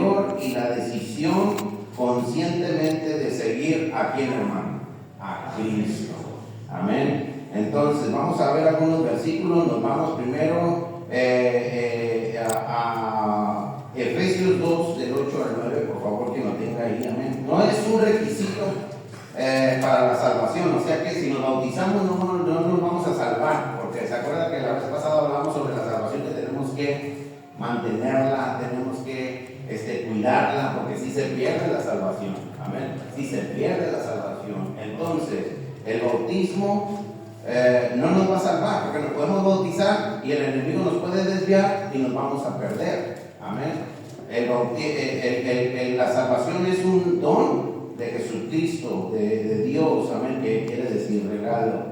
interior y la decisión conscientemente de seguir a quién, hermano, a Cristo. Amén. Entonces vamos a ver algunos versículos. Nos vamos primero a Efesios 2 del 8 al 9, por favor, que lo tenga ahí. Amén. No es un requisito para la salvación, o sea que si nos bautizamos no nos vamos a salvar, porque se acuerda que la vez pasada hablamos sobre la salvación, que tenemos que mantenerla, tenemos que cuidarla, porque si se pierde la salvación. Amén. Si se pierde la salvación, entonces el bautismo no nos va a salvar, porque nos podemos bautizar y el enemigo nos puede desviar y nos vamos a perder. Amén. La salvación es un don de Jesucristo, de Dios. Amén. Que quiere decir regalo.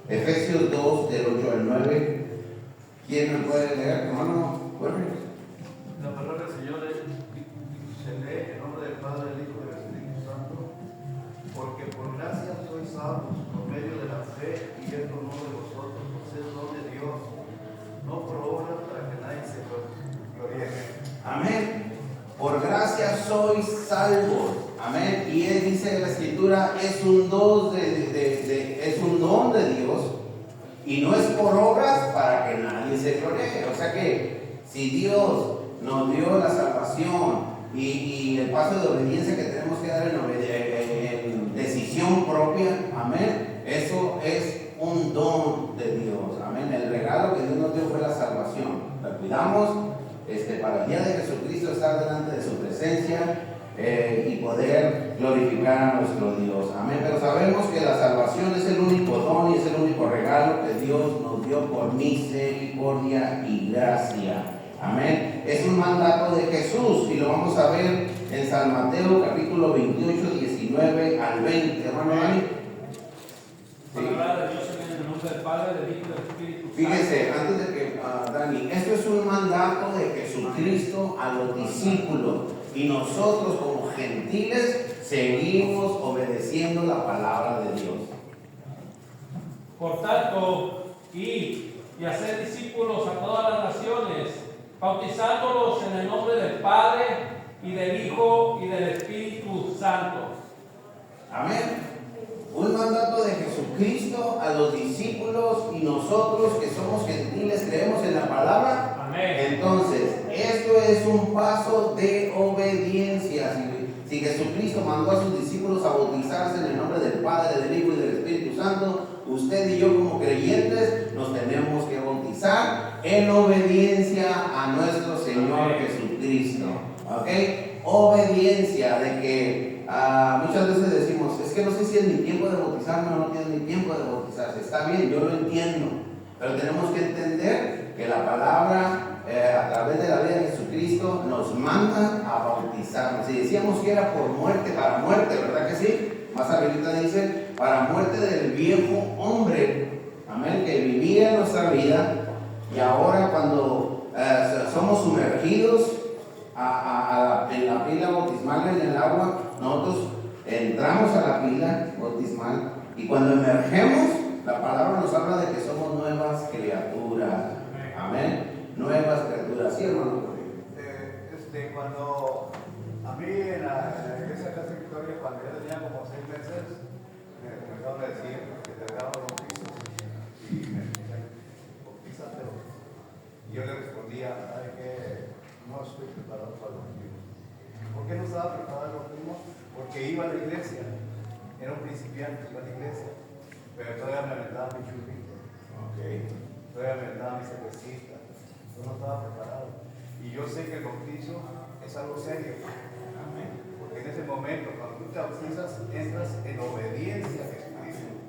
Efesios 2 del 8 al 9. ¿Quién me puede leer, hermano? La palabra del Señor se lee en nombre del Padre, del Hijo y del Espíritu Santo, porque por gracia sois salvos por medio de la fe, y esto no de vosotros, pues es don de Dios, no por obras para que nadie se gloríe. Amén. Por gracia sois salvos. Amén. Y él dice en la Escritura, es un don es un don de Dios, y no es por obras para que nadie se gloríe. O sea que si Dios nos dio la salvación y el paso de obediencia que tenemos que dar en decisión propia, amén, eso es un don de Dios. Amén. El regalo que Dios nos dio fue la salvación. La cuidamos para el día de Jesucristo, estar delante de su presencia y poder glorificar a nuestro Dios. Amén. Pero sabemos que la salvación es el único don y es el único regalo que Dios nos dio por misericordia y gracia. Amén. Es un mandato de Jesús y lo vamos a ver en San Mateo capítulo 28, 19 al 20. Hermano Dani. Palabra de Dios en el nombre del Padre, del Hijo y del Espíritu Santo. Fíjese, antes de que Dani, esto es un mandato de Jesucristo a los discípulos, y nosotros como gentiles seguimos obedeciendo la palabra de Dios. Por tanto, id y hacer discípulos a todas las naciones, bautizándolos en el nombre del Padre y del Hijo y del Espíritu Santo. Amén. Un mandato de Jesucristo a los discípulos, y nosotros que somos gentiles creemos en la palabra. Amén. Entonces, esto es un paso de obediencia. Si Jesucristo mandó a sus discípulos a bautizarse en el nombre del Padre, del Hijo y del Espíritu Santo, usted y yo como creyentes nos tenemos que bautizar en obediencia a nuestro Señor Amén. Jesucristo. ¿Ok? Obediencia de que muchas veces decimos, es que no sé si es mi tiempo de bautizarme o no tiene mi tiempo de bautizarse. Está bien, yo lo entiendo, pero tenemos que entender que la palabra a través de la vida de Jesucristo nos manda a bautizarnos. Si decíamos que era por muerte, para muerte, ¿verdad que sí? Más arriba dice, para muerte del viejo hombre, amén, que vivía en nuestra vida, y ahora cuando somos sumergidos en la pila bautismal, en el agua, nosotros entramos a la pila bautismal, y cuando emergemos, la palabra nos habla de que somos nuevas criaturas. Amén. Nuevas criaturas. Sí, hermano. Cuando a mí en la iglesia Casa Victoria, cuando yo tenía como 6 meses, me empezaron a decir que te daban los bautizos y me decían, bautízatelo. Y yo le respondía, ¿sabe qué? No estoy preparado para el bautismo. ¿Por qué no estaba preparado para el bautismo? Porque iba a la iglesia, era un principiante, iba a la iglesia, pero todavía me aventaba mi churrito, todavía me aventaba mi cervecita, yo no estaba preparado. Y yo sé que el bautizo es algo serio, porque en ese momento, cuando tú te bautizas, entras en obediencia a Jesucristo.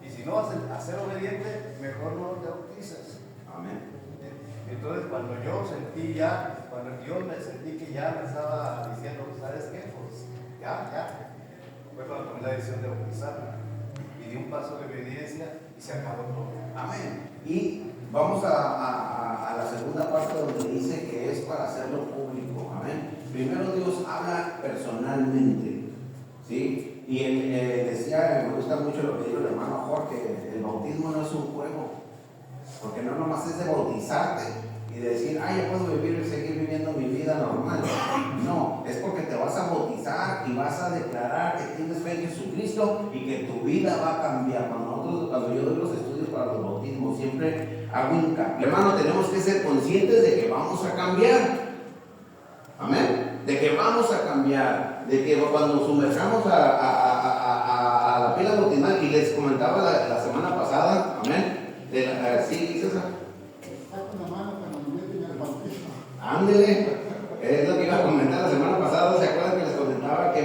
Y si no vas a ser obediente, mejor no te bautizas. Amén. Entonces, cuando yo sentí ya, cuando Dios me sentí que ya me estaba diciendo, ¿sabes qué? Pues ya. Fue cuando tomé la decisión de bautizarme. Y di un paso de obediencia y se acabó todo. Amén. Y vamos a la segunda parte donde dice que es para hacerlo público. Amén. Primero Dios habla personalmente, ¿sí? Y él decía, me gusta mucho lo que dijo el hermano Jorge, el bautismo no es un juego, porque no nomás es de bautizarte y de decir, ya puedo vivir y seguir viviendo mi vida normal. vas a declarar que tienes fe en Jesucristo y que tu vida va a cambiar. Cuando yo doy los estudios para los bautismos, siempre hago hincapié. Hermano, tenemos que ser conscientes de que vamos a cambiar. Amén. De que vamos a cambiar. De que cuando sumerjamos a la pila bautismal, y les comentaba la semana pasada, amén. Sí, César. Ándele. Es lo que iba a comentar la semana pasada. ¿Se acuerdan que les comentaba que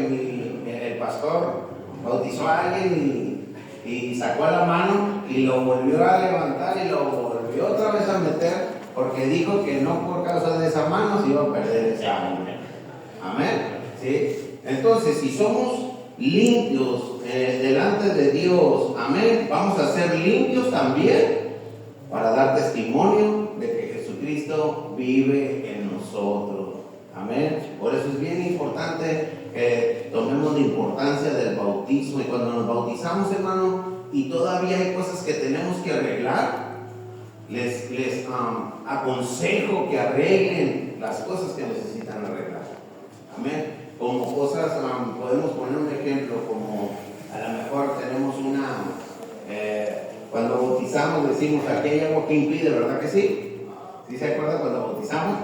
el pastor bautizó a alguien y sacó la mano y lo volvió a levantar y lo volvió otra vez a meter, porque dijo que no por causa de esa mano se iba a perder esa mano? Amén. ¿Sí? Entonces, si somos limpios delante de Dios, amén, vamos a ser limpios también para dar testimonio de que Jesucristo vive en nosotros. Amén. Por eso es bien importante que tomemos la importancia del bautismo. Y cuando nos bautizamos, hermano, y todavía hay cosas que tenemos que arreglar, les aconsejo que arreglen las cosas que necesitan arreglar. Amén. Como cosas, podemos poner un ejemplo, como a lo mejor tenemos cuando bautizamos decimos aquí hay algo que impide, ¿verdad que sí? ¿Sí se acuerdan cuando bautizamos?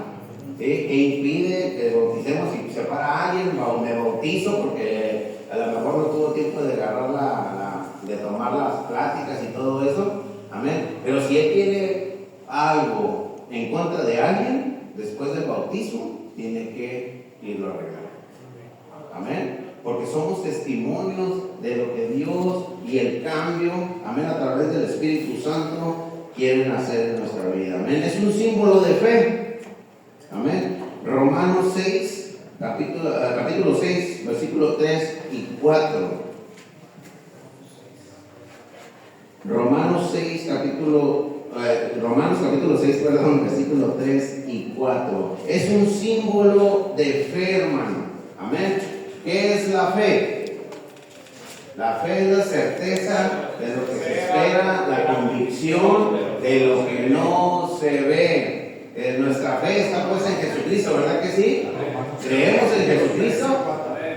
¿Sí? ¿Qué impide que bauticemos? Si se para alguien, me bautizo porque a lo mejor no tuvo tiempo de agarrar de tomar las pláticas y todo eso. Amén. Pero si él tiene algo en contra de alguien, después del bautismo, tiene que irlo a arreglar. Amén. Porque somos testimonios de lo que Dios y el cambio, amén, a través del Espíritu Santo quieren hacer en nuestra vida. Amén. Es un símbolo de fe. Amén. Romanos 6, capítulo 6, versículos 3 y 4. Romanos capítulo 6, versículos 3 y 4. Es un símbolo de fe, hermano. Amén. ¿Qué es la fe? La fe es la certeza de lo que se espera, la convicción de lo que no se ve. Nuestra fe está puesta en Jesucristo, ¿verdad que sí? ¿Creemos en Jesucristo?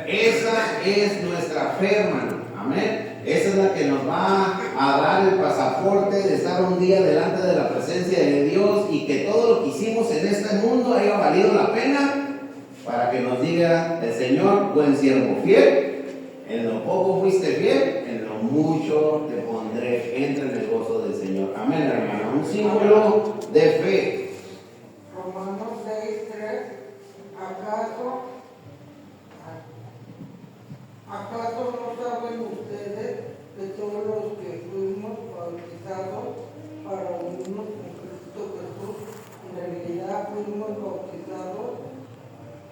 Esa es nuestra fe, hermano. Amén. Esa es la que nos va a dar el pasaporte de estar un día delante de la presencia de Dios y que todo lo que hicimos en este mundo haya valido la pena, para que nos diga el Señor: buen siervo fiel, en lo poco fuiste fiel, en lo mucho te pondré, entra en el gozo del Señor. Amén, hermano. Un símbolo de fe. Romanos 6:3. ¿Acaso no saben ustedes que todos los que fuimos bautizados para unirnos con Cristo Jesús, en realidad fuimos bautizados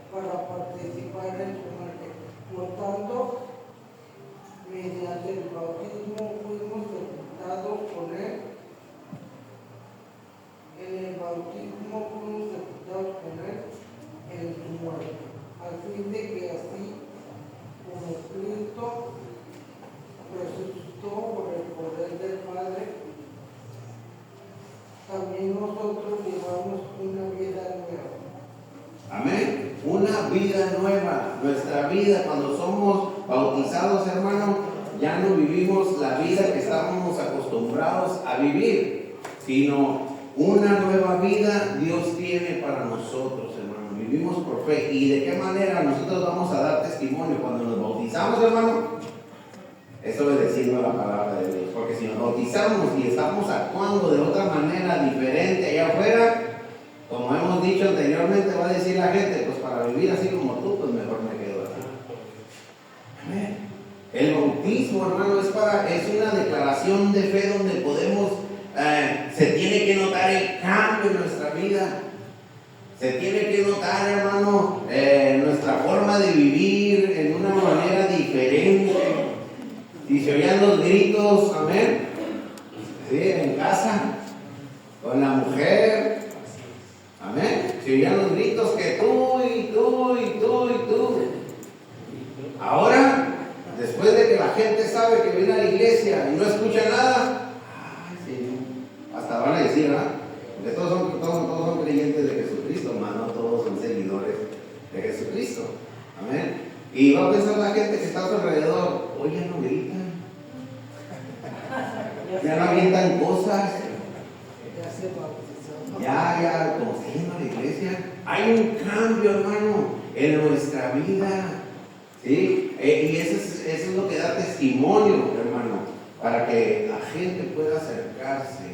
para participar en su muerte? Por tanto, mediante el bautismo fuimos sepultados con Él. En el bautismo fuimos sepultados con Él en su muerte, al fin de que así como Cristo resucitó por el poder del Padre, también nosotros llevamos una vida nueva. Amén. Una vida nueva. Nuestra vida, cuando somos bautizados, hermano, ya no vivimos la vida que estábamos acostumbrados a vivir, sino una nueva vida Dios tiene para nosotros, hermano. Vivimos por fe. ¿Y de qué manera nosotros vamos a dar testimonio cuando nos bautizamos, hermano? Es obedeciendo a la palabra de Dios. Porque si nos bautizamos y estamos actuando de otra manera diferente allá afuera, como hemos dicho anteriormente, va a decir la gente: pues para vivir así como tú, pues mejor me quedo aquí. Amén. El bautismo, hermano, es una declaración de fe donde podemos, se tiene que notar el cambio en nuestra vida. Se tiene que notar, hermano, nuestra forma de vivir en una manera diferente. Si se oían los gritos, amén, sí, en casa, con la mujer, amén, se oían los gritos que tú y tú y tú y tú. Ahora, después de que la gente sabe que viene a la iglesia y no escucha nada, ay, sí, hasta van a decir, ¿ah? Porque todos son creyentes de Jesucristo, mas no todos son seguidores de Jesucristo. Amén. Y va a pensar la gente que está a su alrededor, oye, no gritan, ya no avientan cosas, Ya se bautizó. ya, como está yendo a la iglesia. Hay un cambio, hermano, en nuestra vida, ¿sí? Y eso es lo que da testimonio, hermano, para que la gente pueda acercarse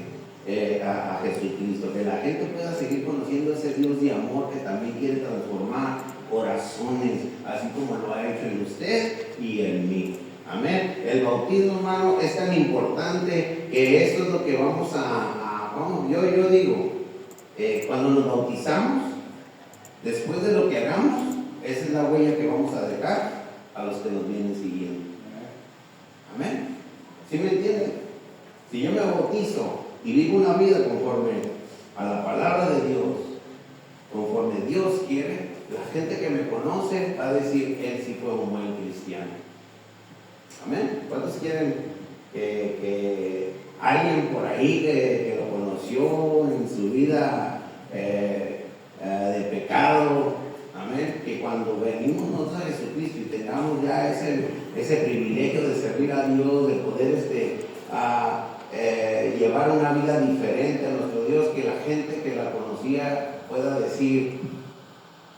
a Jesucristo, que la gente pueda seguir conociendo ese Dios de amor que también quiere transformar corazones, así como lo ha hecho en usted y en mí. Amén. El bautismo, hermano, es tan importante que esto es lo que vamos yo digo, cuando nos bautizamos, después de lo que hagamos, esa es la huella que vamos a dejar a los que nos vienen siguiendo. Amén. ¿Sí me entienden? Si yo me bautizo y vivo una vida conforme a la palabra de Dios, conforme Dios quiere, la gente que me conoce va a decir, él sí fue un buen cristiano. Amén. ¿Cuántos quieren que alguien por ahí que lo conoció en su vida de pecado, amén, que cuando venimos nosotros a Jesucristo y tengamos ya ese privilegio de servir a Dios, de poder llevar una vida diferente a nuestro Dios, que la gente que la conocía pueda decir,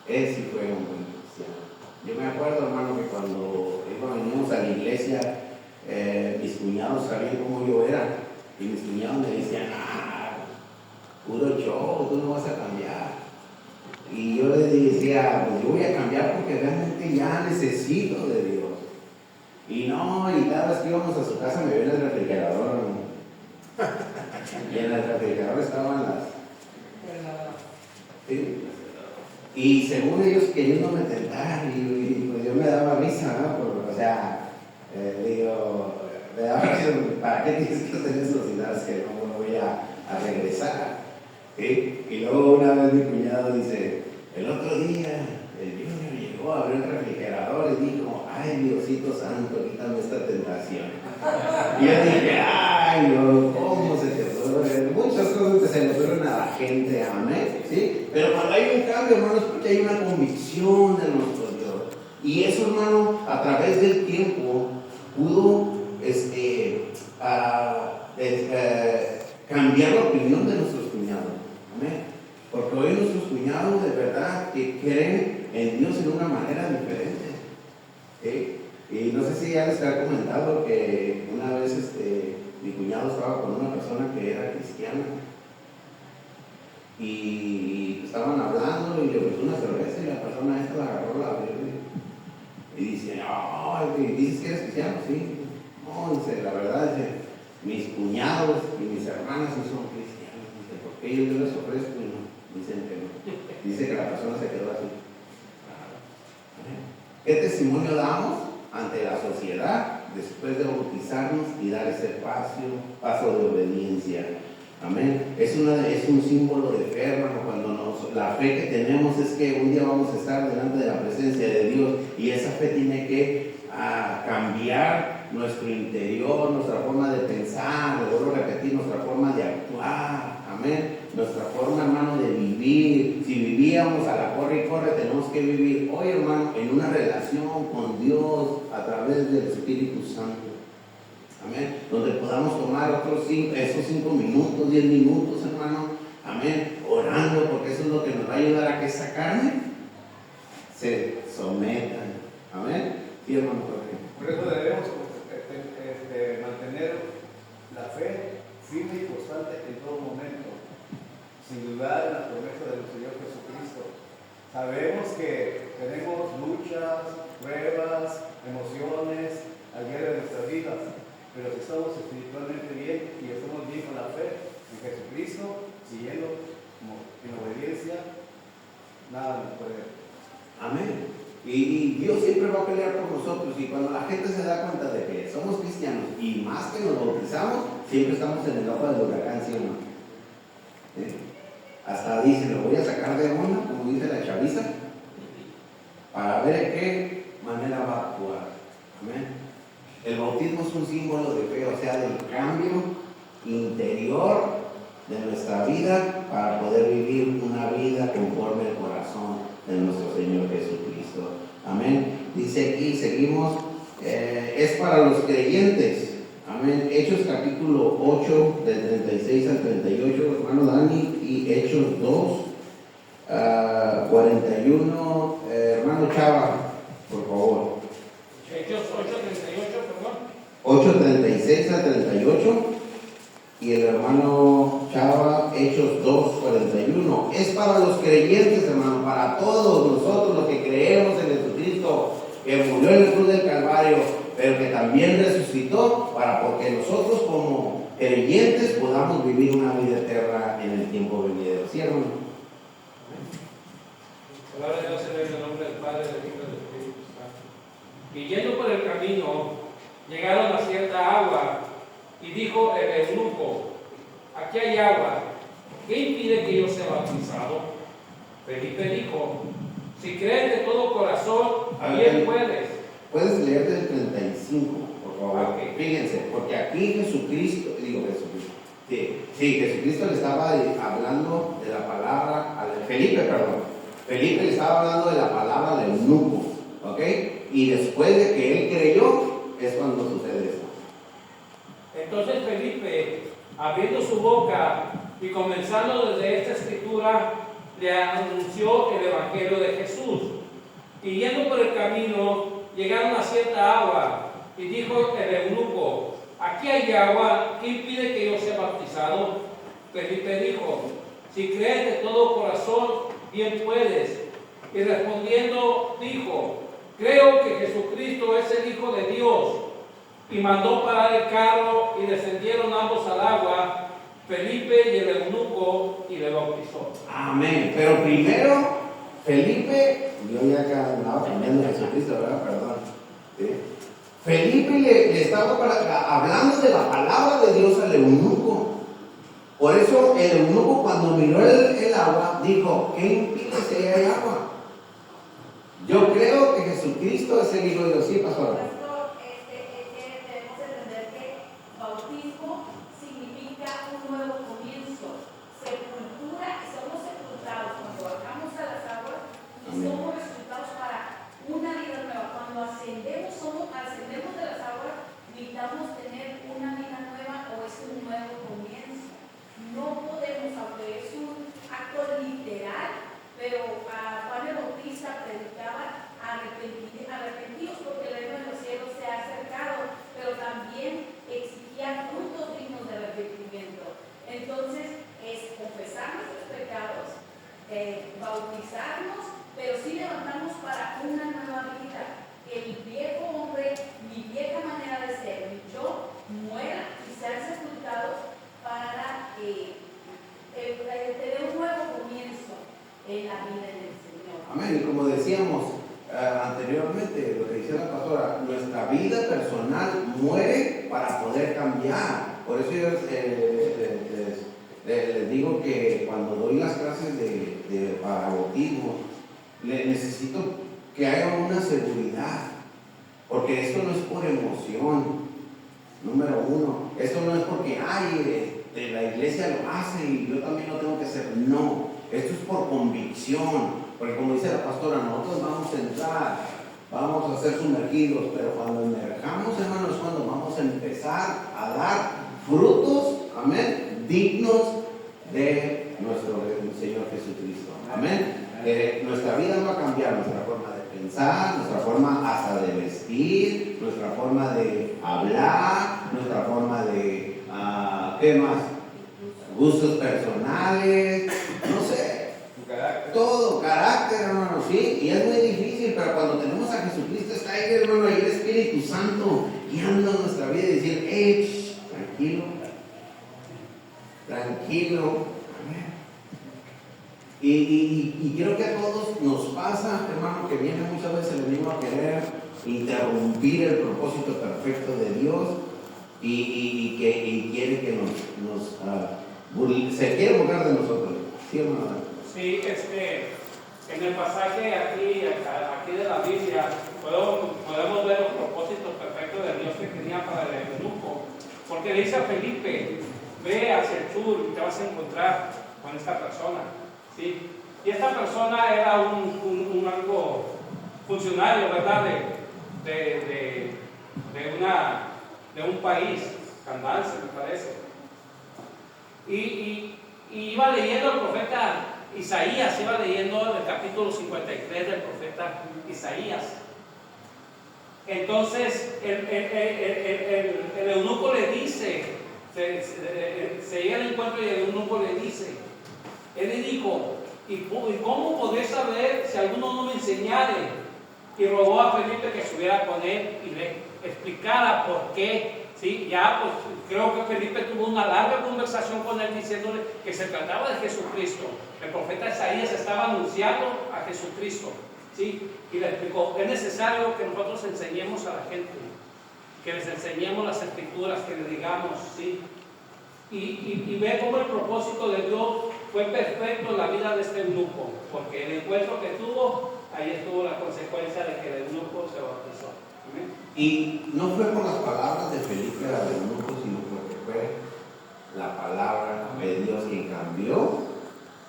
él sí fue un buen cristiano? Yo me acuerdo, hermano, que cuando veníamos a la iglesia, mis cuñados sabían cómo yo era, y mis cuñados me decían, puro show, tú no vas a cambiar. Y yo les decía, pues yo voy a cambiar porque realmente ya necesito de Dios. Y cada vez que íbamos a su casa me veía el refrigerador, ¿no? Y en el refrigerador estaban ¿sí? Y según ellos queriéndome tentar, y pues yo me daba risa, ¿no? Me daba risa, ¿para qué tienes que hacer eso si sabes que no voy a regresar? ¿Sí? Y luego una vez mi cuñado dice, el otro día el Junior llegó a abrir el refrigerador y dijo, ay Diosito Santo, quítame esta tentación. Y yo dije, ay no, ¿cómo se te ocurre? Muchas cosas que se le ocurren a la gente, amén, ¿sí? Pero cuando hay un cambio, hermano, es porque hay una convicción de nuestro Dios. Y eso, hermano, a través del tiempo pudo cambiar la opinión de nuestros cuñados. Amén. Porque hoy nuestros cuñados de verdad que creen en Dios en una manera diferente. ¿Sí? Y no sé si ya les había comentado que una vez mi cuñado estaba con una persona que era cristiana y estaban hablando y le ofreció una cerveza y la persona esta la agarró, la abrió y dice, ¿dices que eres cristiano? Sí. No, dice, la verdad, mis cuñados y mis hermanas sí son cristianos, dice, porque ellos yo les ofrezco y no, dicen que no. Dice que la persona se quedó así. ¿Qué testimonio damos ante la sociedad después de bautizarnos y dar ese paso de obediencia? Amén. Es un símbolo de fe, hermano, cuando la fe que tenemos es que un día vamos a estar delante de la presencia de Dios y esa fe tiene que cambiar nuestro interior, nuestra forma de pensar, le vuelvo a repetir, nuestra forma de actuar, amén, nuestra forma, hermano, de vivir. Si vivíamos a la corre y corre, tenemos que vivir hoy, hermano, en una relación con Dios a través del Espíritu Santo. Amén. Donde podamos tomar esos 5 minutos, 10 minutos, hermano. Amén. Orando, porque eso es lo que nos va a ayudar a que esa carne se someta. Amén. Sí, hermano. Por eso debemos mantener la fe firme y constante en todo momento, sin dudar en la promesa del Señor Jesucristo. Sabemos que tenemos luchas, pruebas, emociones al diario de nuestras vidas. Pero si estamos espiritualmente bien y estamos bien con la fe en Jesucristo, siguiendo en obediencia, nada nos puede. Amén. Y Dios siempre va a pelear por nosotros. Y cuando la gente se da cuenta de que somos cristianos y más que nos bautizamos, siempre estamos en el ojo del huracán, ¿sí o no? ¿Sí? Hasta dice, lo voy a sacar de onda, como dice la chaviza, para ver de qué manera va a actuar. Amén. El bautismo es un símbolo de fe, o sea, del cambio interior de nuestra vida para poder vivir una vida conforme al corazón de nuestro Señor Jesucristo. Jesucristo. Amén. Dice aquí, seguimos, es para los creyentes. Amén. Hechos capítulo 8, del 36 al 38, hermano Dani, y Hechos 2, 41, hermano Chava, por favor. Hechos 8:38, perdón. 8:36 al 38, y el hermano Chava, Hechos 2:41. Es para los creyentes, hermano, para todos nosotros los que creemos en Jesucristo, que murió en la cruz del Calvario, pero que también resucitó, porque nosotros como creyentes podamos vivir una vida eterna en el tiempo venidero. ¿Sí, hermano? Palabra de Dios se lee en el nombre del Padre, del Hijo y del Espíritu Santo. Y yendo por el camino, llegaron a cierta agua, y dijo el eunuco: aquí hay agua, ¿qué impide que yo sea bautizado? Felipe dijo: si crees de todo corazón, bien puedes. Puedes leer del 35, por favor. Okay. Fíjense, porque aquí Jesucristo, Jesucristo le estaba hablando de la palabra, Felipe le estaba hablando de la palabra al eunuco, ¿ok? Y después de que él creyó, es cuando sucede esto. Entonces Felipe, abriendo su boca y comenzando desde esta escritura, le anunció el evangelio de Jesús. Y yendo por el camino, llegaron a cierta agua, y dijo el eunuco: aquí hay agua, ¿qué impide que yo sea bautizado? Felipe dijo: si crees de todo corazón, bien puedes. Y respondiendo dijo: creo que Jesucristo es el Hijo de Dios. Y mandó parar el carro, y descendieron ambos al agua, Felipe y el eunuco, y le bautizó. Amén. Pero primero, Felipe, yo ya acá andaba cambiando a Jesucristo, ¿verdad? Perdón. ¿Sí? Felipe le estaba hablando de la palabra de Dios al eunuco. Por eso el eunuco, cuando miró el agua, dijo: ¿qué impide si hay agua? Yo creo que Jesucristo es el Hijo de Dios. Sí, pastor. Debemos entender que bautismo significa un nuevo comienzo, sepultura, y somos sepultados cuando bajamos a las aguas y somos resultados para una vida nueva. Cuando ascendemos de las aguas, necesitamos tener una vida nueva, o es un nuevo comienzo. No podemos, aunque es un acto literal, pero Juan el Bautista predicaba: arrepentidos porque el reino de los cielos se ha acercado, pero también exigía frutos dignos de arrepentimiento. Entonces, es confesar nuestros pecados, bautizarnos, pero sí levantarnos para una nueva vida. Que el viejo hombre, mi vieja manera de ser, mi yo, muera y sean sepultados para tener un nuevo comienzo en la vida del Señor. Amén. Y como decíamos anteriormente, lo que decía la pastora, nuestra vida personal muere para poder cambiar. Por eso yo les digo que cuando doy las clases para bautismo, necesito que haya una seguridad, porque esto no es por emoción. Número uno, esto no es porque la iglesia lo hace y yo también lo tengo que hacer. No, esto es por convicción, porque como dice la pastora, nosotros vamos a entrar, vamos a ser sumergidos, pero cuando emerjamos, hermanos, cuando vamos a empezar a dar frutos, amén, dignos de nuestro Señor Jesucristo. Amén. Nuestra vida va a cambiar, nuestra forma de pensar, nuestra forma hasta de vestir, nuestra forma de hablar, nuestra forma de, ¿qué más? Gustos personales, no sé, todo, carácter, hermano, sí, y es muy difícil, pero cuando tenemos a Jesucristo está ahí, hermano, y el Espíritu Santo guiando nuestra vida y decir: tranquilo. Y creo que a todos nos pasa, hermano, que viene muchas veces el enemigo a querer interrumpir el propósito perfecto de Dios y quiere que se quiere burlar de nosotros. ¿Sí, hermano? Sí, en el pasaje aquí de la Biblia podemos ver los propósitos perfectos de Dios que tenía para el eunuco, porque le dice a Felipe: ve hacia el sur y te vas a encontrar con esta persona, ¿sí? Y esta persona era un algo funcionario, ¿verdad? De un país, canadiense, me parece. Y iba leyendo el profeta Isaías, iba leyendo el capítulo 53 del profeta Isaías. Entonces el eunuco le dice, se llega al encuentro y el eunuco le dice, él le dijo, ¿y cómo podré saber si alguno no me enseñare? Y rogó a Felipe que subiera con él y le explicara por qué. ¿Sí? Ya pues creo que Felipe tuvo una larga conversación con él diciéndole que se trataba de Jesucristo. El profeta Isaías estaba anunciando a Jesucristo. ¿Sí? Y le explicó, es necesario que nosotros enseñemos a la gente, que les enseñemos las escrituras, que les digamos, ¿sí? Y ve cómo el propósito de Dios fue perfecto en la vida de este eunuco, porque el encuentro que tuvo, ahí estuvo la consecuencia de que el eunuco se bautizó. ¿Amén? Y no fue por las palabras de Felipe al eunuco, sino porque fue la palabra de Dios quien cambió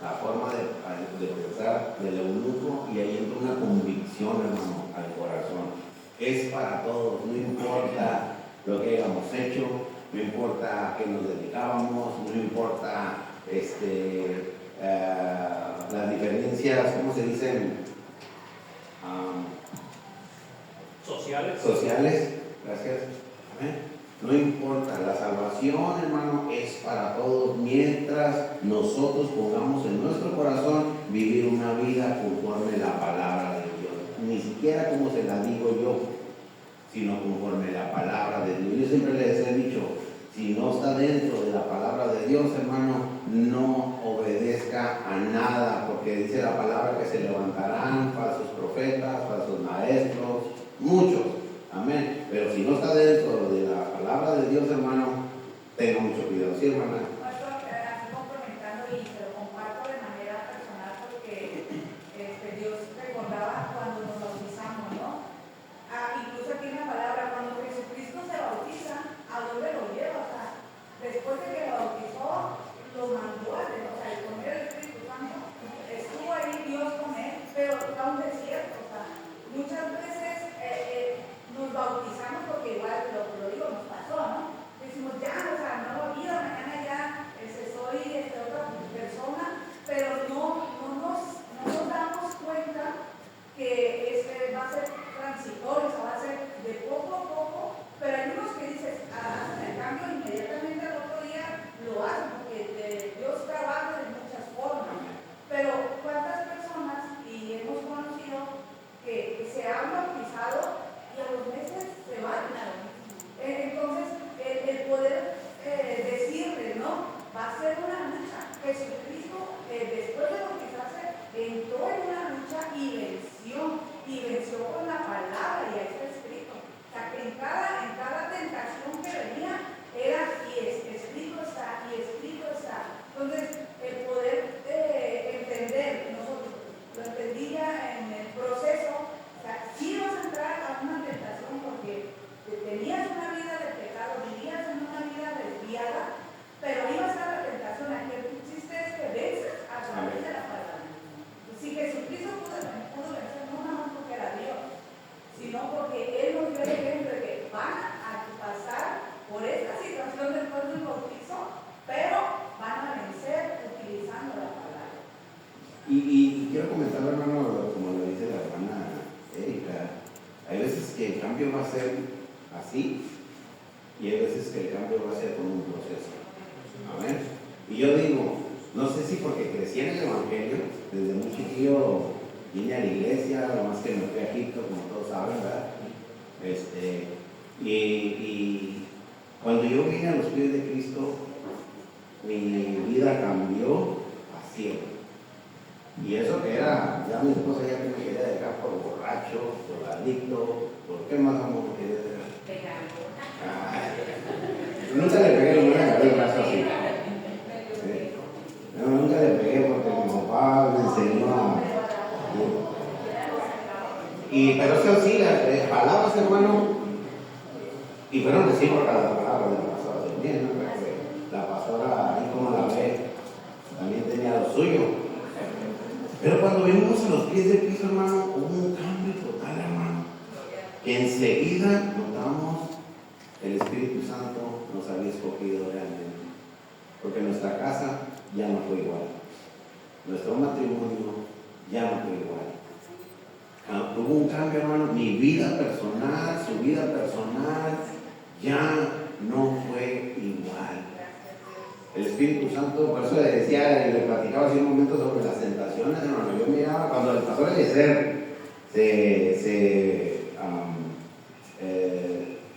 la forma de pensar del eunuco, y ahí entra una convicción, hermano, al corazón. Es para todos, no importa lo que hayamos hecho, no importa que nos dedicábamos, no importa las diferencias, ¿cómo se dicen? Sociales, gracias. Amén. No importa, la salvación, hermano, es para todos mientras nosotros pongamos en nuestro corazón vivir una vida conforme la palabra de Dios. Ni siquiera como se la digo yo, sino conforme la palabra de Dios. Yo siempre les he dicho, si no está dentro de la palabra de Dios, hermano, no obedezca a nada, porque dice la palabra que se levantarán falsos profetas, falsos maestros, muchos. Amén. Pero si no está dentro de la palabra de Dios, hermano, tenga mucho cuidado. Sí, hermana. Pastor, así complementando, y se lo comparto de manera personal porque Dios recordaba cuando nos bautizamos, ¿no? Incluso aquí en la palabra, cuando Jesucristo se bautiza, ¿a dónde lo lleva? O sea, después de que lo bautizó, lo mandó o sea, el poner el Espíritu Santo, estuvo ahí Dios con él, pero a un desierto. O sea, muchas veces nos bautizamos porque igual lo digo, nos pasó, ¿no? Decimos ya, o sea, no lo olvido, mañana ya soy otra persona, pero no nos damos cuenta que va a ser transitorio, o sea, va a ser de poco a poco, pero hay unos que dices, hacen el cambio inmediatamente al otro día, lo hacen, porque Dios trabaja de muchas formas, pero ¿cuántas personas, y hemos conocido, que se han bautizado y a los meses se van? Entonces, el poder decirle, ¿no? Va a ser una lucha. Jesucristo, después de bautizarse, entró en una lucha y venció con la palabra, y ahí está escrito. O sea, que en cada tentación que venía, era y escrito está, y escrito está. Entonces, el poder entender, nosotros lo entendía en el proceso. O sea, sí vas a entrar a una tentación porque tenías una vida de pecado, vivías en una vida desviada, pero ahí va a estar la tentación. Aquí el chiste es que vences a través de la palabra. Si Jesucristo pudo vencer, no nada más porque era Dios, sino porque Él nos dio el ejemplo de que van a pasar por esta situación después del bautizo, pero van a vencer utilizando la palabra. Y quiero comentar, hermano, como lo dice la hermana Erika, hay veces que el cambio va a ser así, y hay veces que el cambio va a ser con un proceso. Amén. Y yo digo, no sé si porque crecí en el Evangelio, desde muy chiquillo vine a la iglesia, lo más que me fui a Egipto, como todos saben, ¿verdad? Y cuando yo vine a los pies de Cristo, mi vida cambió a cielo. Y eso que era, ya mi esposa ya que me quería dejar por borracho, por adicto, ¿por qué más amor me quería dejar? Nunca le pegué, no me agarré el brazo así. No, nunca le pegué porque mi papá me enseñó a... Pero eso sí, las palabras, hermano, y fueron recíprocas las palabras de la pastora también, ¿no? La pastora, ahí como la ve, también tenía lo suyo. Pero cuando venimos a los pies de Cristo, hermano, hubo un cambio total, hermano. Que enseguida notamos el Espíritu Santo nos había escogido realmente. Porque nuestra casa ya no fue igual. Nuestro matrimonio ya no fue igual. Hubo un cambio, hermano. Mi vida personal, su vida personal, ya no fue igual. El Espíritu Santo, por eso le decía, le platicaba hace un momento sobre las tentaciones, hermano. Yo miraba cuando el pastor Eliezer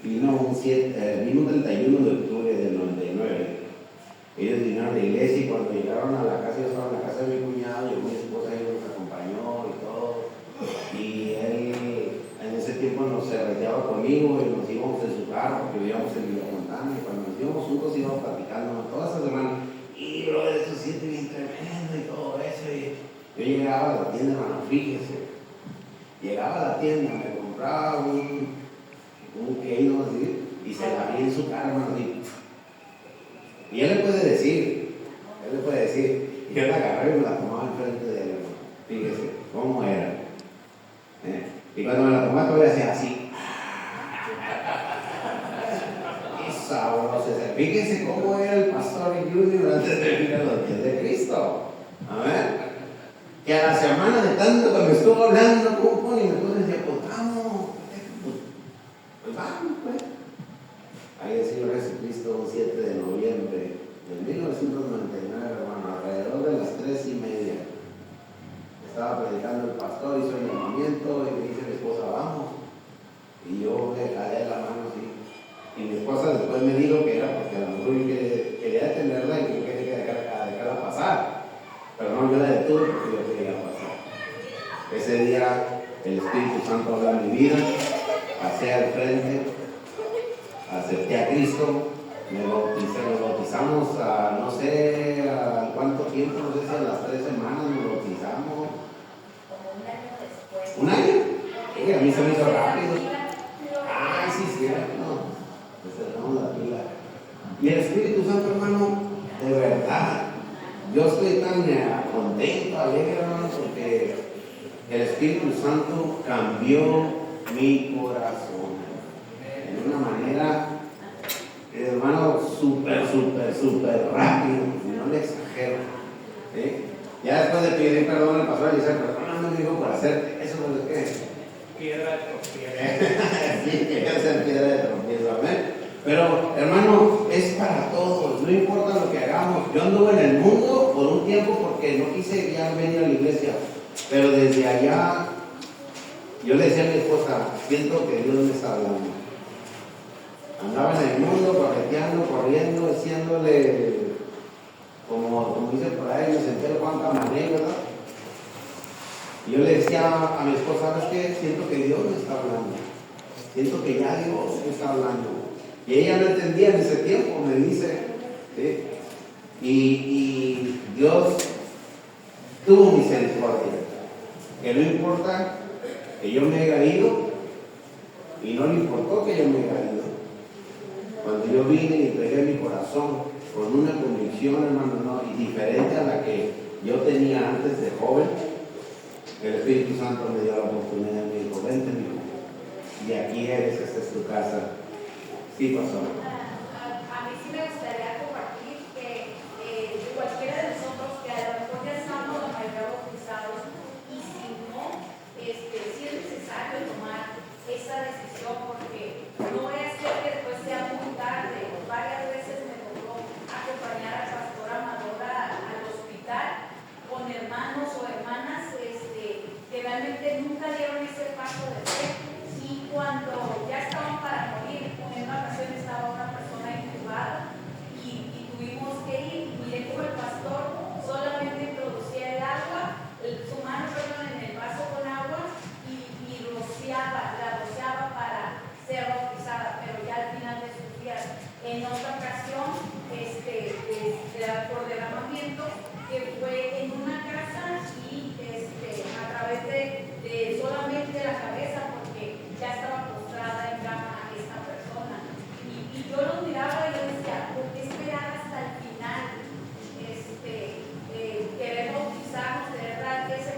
vino un 31 de octubre del 99. Ellos vinieron a la iglesia y cuando llegaron a la casa, yo estaba en la casa de mi cuñado, llegó mi esposa y nos acompañó y todo. Y él en ese tiempo nos cerreteaba conmigo y nos íbamos en su carro porque vivíamos en Villamontana y cuando nos íbamos juntos íbamos platicando todas esas semanas. Y bro, eso siente bien tremendo y todo eso. Y yo llegaba a la tienda, hermano, fíjese. Llegaba a la tienda, me compraba un queido así y se la vi en su cara, hermano, así. Y él le puede decir, y yo la agarré y me la tomaba enfrente de él, hermano. Fíjese cómo era. Y cuando me la tomaba todavía hacía así. Y sabroso. Fíjese cómo era el pastor Junior antes de venir a los pies de Cristo. A ver. Que a la semana de tanto que me estuvo hablando, y me decía, pues vamos. Pues vamos, pues. Ahí el Señor Jesucristo, un 7 de noviembre de 1999, hermano, alrededor de las 3:30. Estaba predicando el pastor, hizo el llamamiento y me dice mi esposa, vamos. Y yo le jalé la mano así. Y mi esposa después me dijo que era porque a lo mejor yo quería detenerla y que yo quería dejarla pasar. Pero no, yo la detuve porque yo quería pasar. Ese día el Espíritu Santo habló en mi vida, pasé al frente, acepté a Cristo, nos bautizamos a no sé a cuánto tiempo, no sé si a las 3 semanas nos bautizamos. ¿Un año? A mí se me hizo rápido. Ay, sí, cierto. Pues cerramos la pila. Y el Espíritu Santo, hermano, de verdad, yo estoy tan contento, alegre, hermano, porque el Espíritu Santo cambió mi corazón de una manera, hermano, súper rápido, no le exagero. ¿Sí? Ya después de pedir perdón al pastor, le dice, perdóname, amigo, por hacer eso, ¿no es qué? Piedra de tropiezo. Sí, quería ser piedra de tropiezo, amén. Pero, hermano, es para todos, no importa lo que hagamos. Yo anduve en el mundo por un tiempo porque no quise ya venir a la iglesia, pero desde allá, yo le decía a mi esposa, siento que Dios me está hablando. Andaba en el mundo, correteando, corriendo, haciéndole, como dice por ahí, me senté el Juan Camané, ¿verdad? Y yo le decía a mi esposa, ¿sabes qué? Siento que Dios me está hablando. Siento que ya Dios me está hablando. Y ella no entendía en ese tiempo, me dice, ¿sí? Y Dios tuvo misericordia. Que no importa que yo me haya ido, y no le importó que yo me haya ido. Cuando yo vine y entregué mi corazón con una convicción, hermano, no, y diferente a la que yo tenía antes de joven, el Espíritu Santo me dio la oportunidad y me dijo, vente, mi hijo, y aquí eres, esta es tu casa. Sí, pasó. A mí sí me gustaría compartir que cualquiera de nosotros que a lo mejor ya estamos la mayoría bautizados y si no, si es necesario tomar esa decisión porque no voy a ser que después sea muy tarde. Varias veces me tocó acompañar a la pastora Amadora al hospital con hermanos o hermanas que realmente nunca dieron ese paso de fe y cuando ya estaban para morir, en una ocasión estaba una persona intubada y tuvimos que ir y miré como el pastor solamente introducía el agua, su mano en el vaso con agua y la rociaba para ser bautizada, pero ya al final de sus días, en otra ocasión, por derramamiento, que fue en una casa y a través de solamente la cabeza, porque ya estaba postrada en cama esta persona. Y yo los miraba y yo decía, ¿por qué esperar hasta el final? Querer bautizarnos, querer dar ese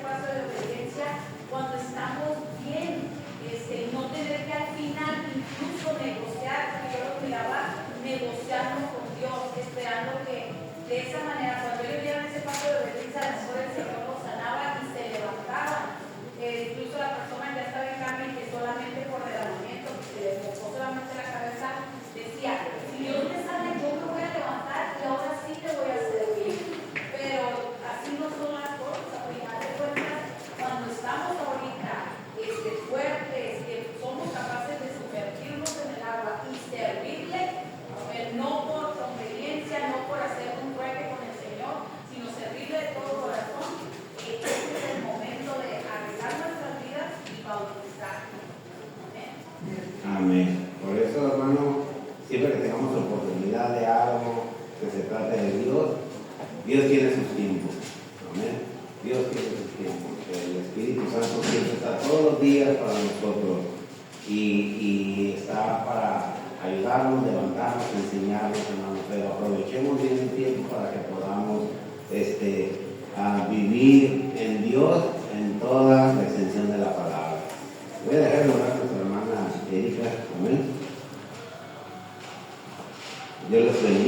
Amén. Por eso, hermano, siempre que tengamos oportunidad de algo que se trate de Dios, Dios tiene sus tiempos. Amén. Dios tiene sus tiempos. El Espíritu Santo siempre está todos los días para nosotros y está para ayudarnos, levantarnos, enseñarnos, hermano. Pero aprovechemos bien el tiempo para que podamos vivir en Dios en toda la extensión de la palabra. Voy a dejar de orar a nuestra hermana Erika. Amén. Dios les bendiga.